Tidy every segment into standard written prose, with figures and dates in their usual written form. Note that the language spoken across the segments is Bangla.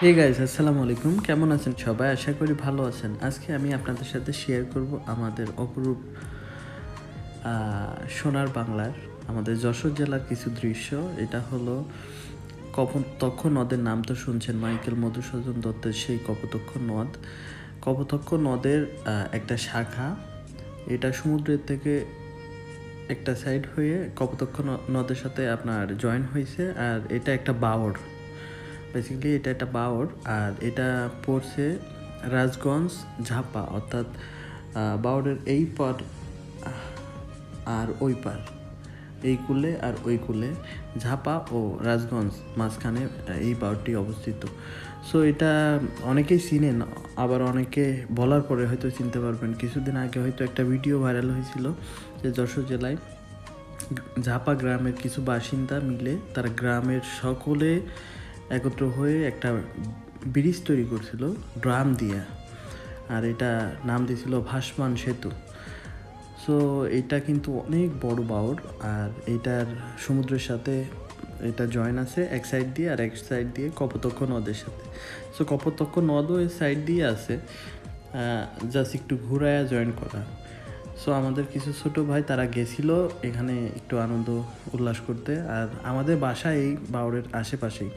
হে গাইস, আসসালামু আলাইকুম। কেমন আছেন সবাই? আশা করি ভালো আছেন। আজকে আমি আপনাদের সাথে শেয়ার করব আমাদের অপরূপ সোনার বাংলার আমাদের যশোর জেলার কিছু দৃশ্য। এটা হলো কপোতাক্ষ নদের নাম তো শুনছেন, মাইকেল মধুসূদন দত্তের সেই কপোতাক্ষ নদ। কপোতাক্ষ নদের একটা শাখা, এটা সমুদ্রের থেকে একটা সাইড হয়ে কপোতাক্ষ নদের সাথে আপনার জয়েন হয়েছে। আর এটা একটা বাওর, বেসিক্যালি এটা একটা বাওর। আর এটা পড়ছে রাজগঞ্জ ঝাপা, অর্থাৎ বাওরের এই পার আর ওই পার, এই কূলে আর ওই কূলে ঝাপা ও রাজগঞ্জ মাঝখানে এই বাওরটি অবস্থিত। সো এটা অনেকেই চিনেন, আবার অনেকে বলার পরে হয়তো চিনতে পারবেন। কিছুদিন আগে হয়তো একটা ভিডিও ভাইরাল হয়েছিল যে যশোর জেলায় ঝাপা গ্রামের কিছু বাসিন্দা মিলে তারা গ্রামের সকলে একত্র হয়ে একটা ব্রিজ তৈরি করছিল ড্রাম দিয়ে, আর এটা নাম দিয়েছিল ভাসমান সেতু। সো এটা কিন্তু অনেক বড় বাওর, আর এটার সমুদ্রের সাথে এটা জয়েন আছে এক সাইড দিয়ে, আর এক সাইড দিয়ে কপোতাক্ষ নদের সাথে। সো কপোতাক্ষ নদও এই সাইড দিয়ে আছে, জাস্ট একটু ঘুরায়া জয়েন করা। সো আমাদের কিছু ছোট ভাই তারা গেছিলো এখানে একটু আনন্দ উল্লাস করতে। আর আমাদের বাসা এই বাওরের আশেপাশেই,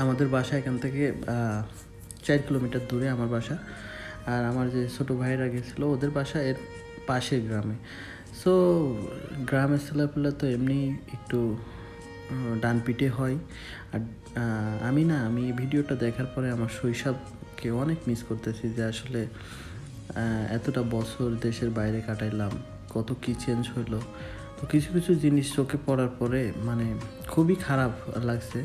আমাদের বাসা এখান থেকে 4 কিলোমিটার দূরে আমার বাসা। আর আমার যে ছোটো ভাইয়েরা গেছিলো ওদের বাসা এর পাশের গ্রামে। সো গ্রামের ছেলেপেলে তো এমনি একটু ডান পিটে হয়। আর আমি ভিডিওটা দেখার পরে আমার শৈশবকে অনেক মিস করতেছি, যে আসলে এতটা বছর দেশের বাইরে কাটাইলাম, কত কী চেঞ্জ হইলো। তো কিছু কিছু জিনিস চোখে পড়ার পরে মানে খুবই খারাপ লাগছে।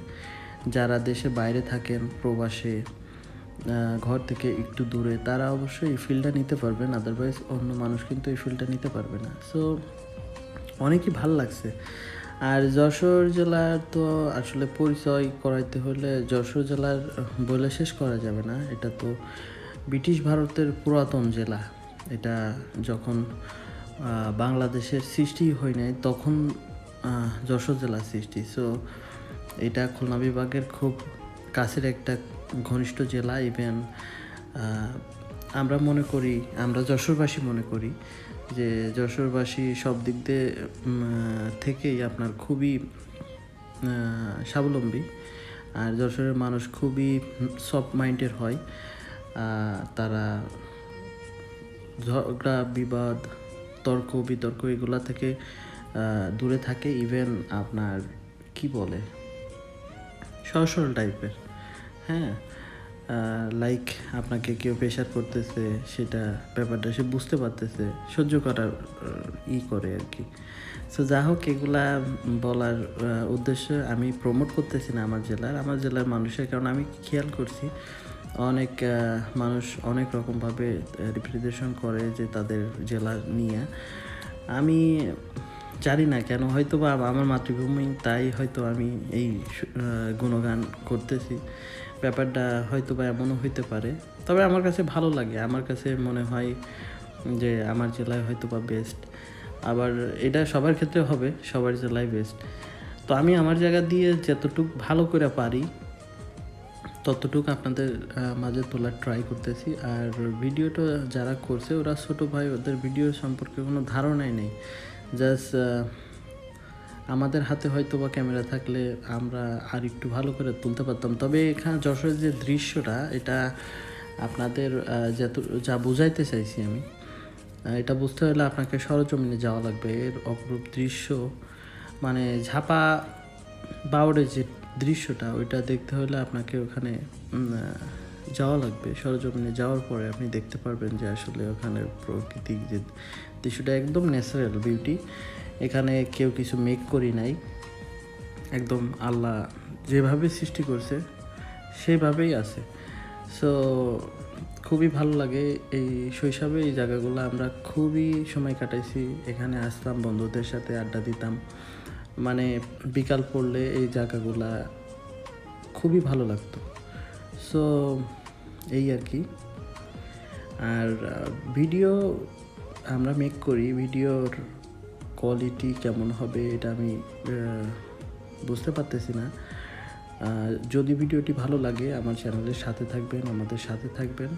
যারা দেশের বাইরে থাকেন, প্রবাসে, ঘর থেকে একটু দূরে, তারা অবশ্যই এই ফিল্ডটা নিতে পারবেন, আদারওয়াইজ অন্য মানুষ কিন্তু এই ফিল্ডটা নিতে পারবে না। সো অনেকই ভাল লাগছে। আর যশোর জেলার তো আসলে পরিচয় করাইতে হলে যশোর জেলার বলে শেষ করা যাবে না। এটা তো ব্রিটিশ ভারতের পুরাতন জেলা। এটা যখন বাংলাদেশের সৃষ্টি হয় নাই তখন যশোর জেলার সৃষ্টি। সো এটা খুলনা বিভাগের খুব কাছের একটা ঘনিষ্ঠ জেলা। ইভেন আমরা যশোরবাসী মনে করি যে যশোরবাসী সব দিক দিয়ে থেকেই আপনার খুবই স্বাবলম্বী। আর যশোরের মানুষ খুবই সফট মাইন্ডের হয়। তারা ঝগড়া বিবাদ, তর্ক বিতর্ক এগুলা থেকে দূরে থাকে। ইভেন আপনার কি বলে, সহজ সরল টাইপের। হ্যাঁ, লাইক আপনাকে কেউ প্রেশার করতেছে, সেটা ব্যাপারটা সে বুঝতে পারতেছে, সহ্য করার করে আর কি। সো যা হোক, এগুলা বলার উদ্দেশ্য আমি প্রমোট করতেছি না আমার জেলার মানুষের, কারণ আমি খেয়াল করছি অনেক মানুষ অনেক রকমভাবে রিপ্রেজেন্টেশন করে যে তাদের জেলা নিয়ে। আমি জানি না কেন, হয়তো বা আমার মাতৃভূমি, তাই হয়তো আমি এই গুণগান করতেছি। ব্যাপারটা হয়তো বা এমনও হইতে পারে, তবে আমার কাছে ভালো লাগে। আমার কাছে মনে হয় যে আমার জেলায় হয়তো বা বেস্ট। আবার এটা সবার ক্ষেত্রে হবে, সবার জেলায় বেস্ট। তো আমি আমার জায়গা দিয়ে যতটুকু ভালো করে পারি ততটুকু আপনাদের মাঝে তোলার ট্রাই করতেছি। আর ভিডিওটা যারা করছে ওরা ছোটো ভাই, ওদের ভিডিও সম্পর্কে কোনো ধারণাই নেই। জাস্ট আমাদের হাতে হয়তো বা ক্যামেরা থাকলে আমরা আর একটু ভালো করে তুলতে পারতাম। তবে এখানে যশোরের যে দৃশ্যটা, এটা আপনাদের যা বোঝাইতে চাইছি আমি, এটা বুঝতে হলে আপনাকে সরজমিনে যাওয়া লাগবে। এর অপরূপ দৃশ্য, মানে ঝাপা বাওড়ের যে দৃশ্যটা, ওইটা দেখতে হলে আপনাকে ওখানে যাওয়া লাগবে। সরজমিনে যাওয়ার পরে আপনি দেখতে পারবেন যে আসলে ওখানে প্রকৃতিক যে দৃশ্যটা একদম ন্যাচারাল বিউটি। এখানে কেউ কিছু মেক করি নাই, একদম আল্লাহ যেভাবে সৃষ্টি করছে সেভাবেই আছে। সো খুবই ভালো লাগে। এই শৈশবে এই জায়গাগুলো আমরা খুবই সময় কাটাইছি। এখানে আসতাম, বন্ধুদের সাথে আড্ডা দিতাম, মানে বিকাল পড়লে এই জায়গাগুলা খুবই ভালো লাগতো। সো এই আর কি। আর ভিডিও আমরা মেক করি, ভিডিওর কোয়ালিটি কেমন হবে এটা আমি বুঝতে পারতেছি না। যদি ভিডিওটি ভালো লাগে আমার চ্যানেলের সাথে থাকবেন, আমাদের সাথে থাকবেন,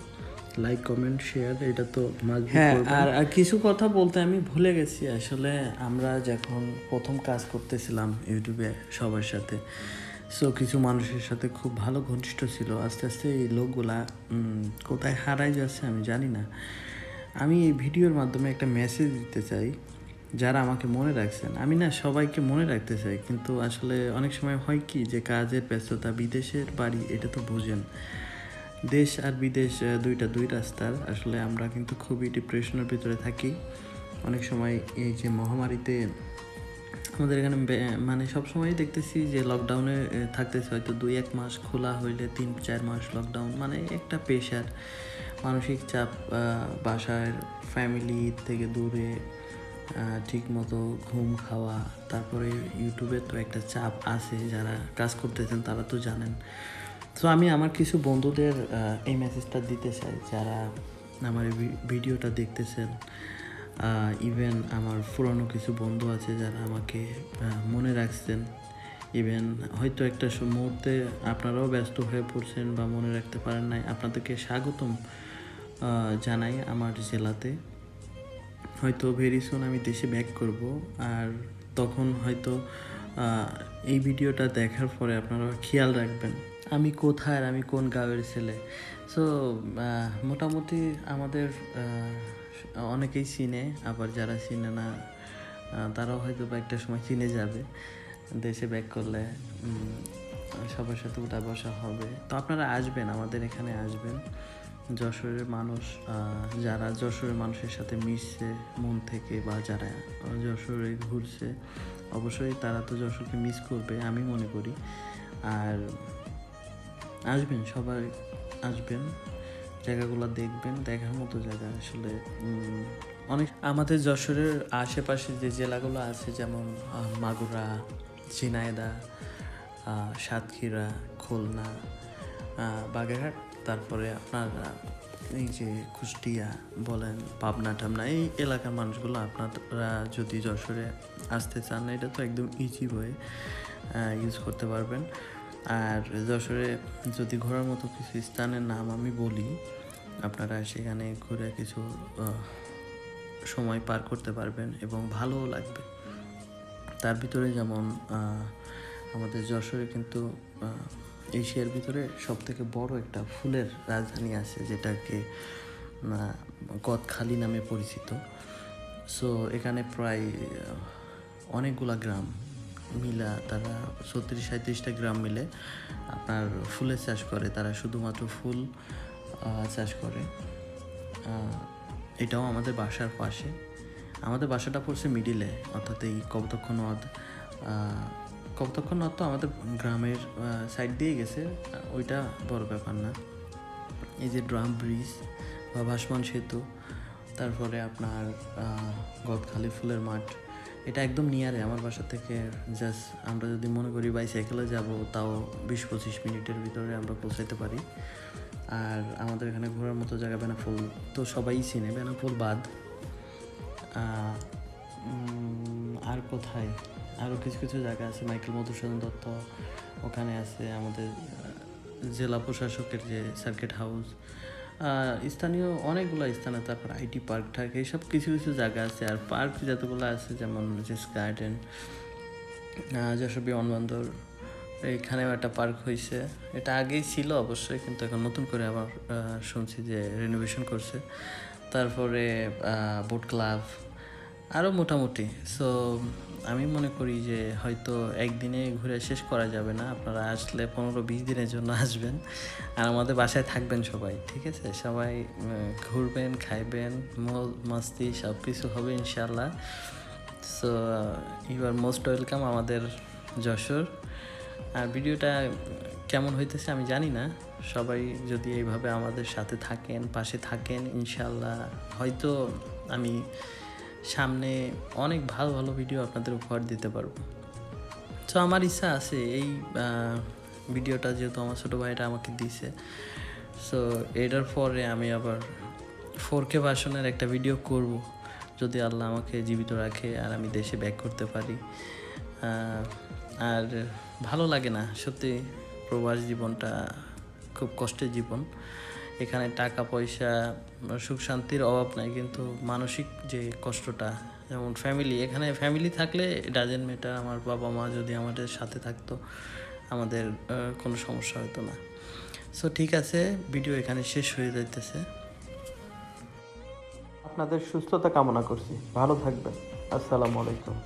লাইক কমেন্ট শেয়ার এটা তো মাস্ট। হ্যাঁ, আর কিছু কথা বলতে আমি ভুলে গেছি। আসলে আমরা যখন প্রথম কাজ করতেছিলাম ইউটিউবে সবার সাথে, সো কিছু মানুষের সাথে খুব ভালো ঘনিষ্ঠ ছিল। আস্তে আস্তে এই লোকগুলা কোথায় হারাই যাচ্ছে আমি জানি না। আমি এই ভিডিওর মাধ্যমে একটা মেসেজ দিতে চাই যারা আমাকে মনে রাখছেন। আমি না সবাইকে মনে রাখতে চাই, কিন্তু আসলে অনেক সময় হয় কি যে কাজের ব্যস্ততা, বিদেশের বাড়ি এটা তো বোঝেন, দেশ আর বিদেশ দুই রাস্তার। আসলে আমরা কিন্তু খুবই ডিপ্রেশনের ভিতরে থাকি অনেক সময়। এই যে মহামারীতে আমাদের এখানে মানে সবসময় দেখতেছি যে লকডাউনে থাকতেছে, হয়তো 2-1 মাস, খোলা হইলে 3-4 মাস লকডাউন। মানে একটা প্রেশার, মানসিক চাপ, বাসার ফ্যামিলি থেকে দূরে, ঠিক মতো ঘুম খাওয়া, তারপরে ইউটিউবের তো একটা চাপ আছে, যারা কাজ করতেছেন তারা তো জানেন। তো আমি আমার কিছু বন্ধুদের এই মেসেজটা দিতে চাই যারা আমার এই ভিডিওটা দেখতেছেন। ইভেন আমার পুরনো কিছু বন্ধু আছে যারা আমাকে মনে রাখছেন। ইভেন হয়তো একটা মুহূর্তে আপনারাও ব্যস্ত হয়ে পড়ছেন বা মনে রাখতে পারেন নাই, আপনাদেরকে স্বাগতম জানাই আমার জেলাতে। হয়তো ভেরি সুন আমি দেশে ব্যাক করব, আর তখন হয়তো এই ভিডিওটা দেখার পরে আপনারা খেয়াল রাখবেন আমি কোথায় আর আমি কোন গাঁয়ের ছেলে। সো মোটামুটি আমাদের অনেকেই চিনে, আবার যারা চিনে না তারাও হয়তো বা একটা সময় চিনে যাবে। দেশে ব্যাক করলে সবার সাথে উঠা বসা হবে। তো আপনারা আসবেন, আমাদের এখানে আসবেন। যশোরের মানুষ, যারা যশোরের মানুষের সাথে মিশছে মন থেকে, বা যারা যশোরে ঘুরছে, অবশ্যই তারা তো যশোরকে মিস করবে আমি মনে করি। আর আসবেন, সবাই আসবেন, জায়গাগুলো দেখবেন, দেখার মতো জায়গা আসলে অনেক। আমাদের যশোরের আশেপাশে যে জেলাগুলো আছে, যেমন মাগুরা, ঝিনাইদহ, সাতক্ষীরা, খুলনা, বাগেরহাট, তারপরে আপনার এই যে কুষ্টিয়া বলেন, পাবনা টাবনা, এই এলাকার মানুষগুলো আপনারা যদি যশোরে আসতে চান, এটা তো একদম ইজি ওয়ে, ইউজ করতে পারবেন। আর যশোরে যদি ঘোরার মতো কিছু স্থানের নাম আমি বলি, আপনারা সেখানে ঘুরে কিছু সময় পার করতে পারবেন এবং ভালোও লাগবে। তার ভিতরে যেমন আমাদের যশোরে কিন্তু এশিয়ার ভিতরে সবথেকে বড় একটা ফুলের রাজধানী আছে, যেটাকে গদখালি নামে পরিচিত। সো এখানে প্রায় অনেকগুলা গ্রাম মিলা, তারা 36-37টা গ্রাম মিলে আপনার ফুলের চাষ করে। তারা শুধুমাত্র ফুল চাষ করে। এটাও আমাদের বাসার পাশে। আমাদের বাসাটা পড়ছে মিডিলে, অর্থাৎ এই কপোতাক্ষ নদ। কপোতাক্ষ নদ তো আমাদের গ্রামের সাইড দিয়ে গেছে, ওইটা বড় ব্যাপার না। এই যে ড্রাম ব্রিজ বা ভাসমান সেতু, তারপরে আপনার গদখালি ফুলের মাঠ, এটা একদম নিয়ারে আমার বাসা থেকে। জাস্ট আমরা যদি মনে করি বাইসাইকেলে যাব, তাও 20-25 মিনিটের ভিতরে আমরা পৌঁছাইতে পারি। আর আমাদের এখানে ঘোরার মতো জায়গা বেনাপোল তো সবাই চিনে, বেনাপোল বাদ। আর কোথায় আরও কিছু কিছু জায়গা আছে, মাইকেল মধুসূদন দত্ত ওখানে আছে, আমাদের জেলা প্রশাসকের যে সার্কিট হাউস, স্থানীয় অনেকগুলো স্থানে, তারপর আইটি পার্ক থাকে, এইসব কিছু কিছু জায়গা আছে। আর পার্ক যতগুলো আছে, যেমন জেস গার্ডেন, যশোর বিমানবন্দর, এইখানেও একটা পার্ক হয়েছে। এটা আগেই ছিল অবশ্যই, কিন্তু এখন নতুন করে আবার শুনছি যে রিনোভেশন করছে। তারপরে বোট ক্লাব, আরও মোটামুটি। সো আমি মনে করি যে হয়তো একদিনে ঘুরে শেষ করা যাবে না। আপনারা আসলে 15-20 দিনের জন্য আসবেন, আর আমাদের বাসায় থাকবেন সবাই, ঠিক আছে? সবাই ঘুরবেন, খাইবেন, মস্তি সব কিছু হবে ইনশাল্লাহ। So you are most welcome আমাদের যশোর। আর ভিডিওটা কেমন হইতেছে আমি জানি না, সবাই যদি এইভাবে আমাদের সাথে থাকেন, পাশে থাকেন, ইনশাল্লাহ হয়তো আমি সামনে অনেক ভালো ভালো ভিডিও আপনাদের উপহার দিতে পারবো। তো আমার ইচ্ছা আছে এই ভিডিওটা, যেহেতু আমার ছোটো ভাইটা আমাকে দিছে, সো এটার পরে আমি আবার 4K ভার্সনের একটা ভিডিও করব, যদি আল্লাহ আমাকে জীবিত রাখে আর আমি দেশে ব্যাক করতে পারি। আর ভালো লাগে না সত্যি, প্রবাস জীবনটা খুব কষ্টের জীবন। এখানে টাকা পয়সা সুখ শান্তির অভাব নাই, কিন্তু মানসিক যে কষ্টটা, যেমন এখানে ফ্যামিলি থাকলে ডাজেন্ট ম্যাটার। আমার বাবা মা যদি আমাদের সাথে থাকতো আমাদের কোনো সমস্যা হতো না। সো ঠিক আছে, ভিডিও এখানে শেষ হয়ে যাইতেছে। আপনাদের সুস্থতা কামনা করছি, ভালো থাকবেন। আসসালামু আলাইকুম।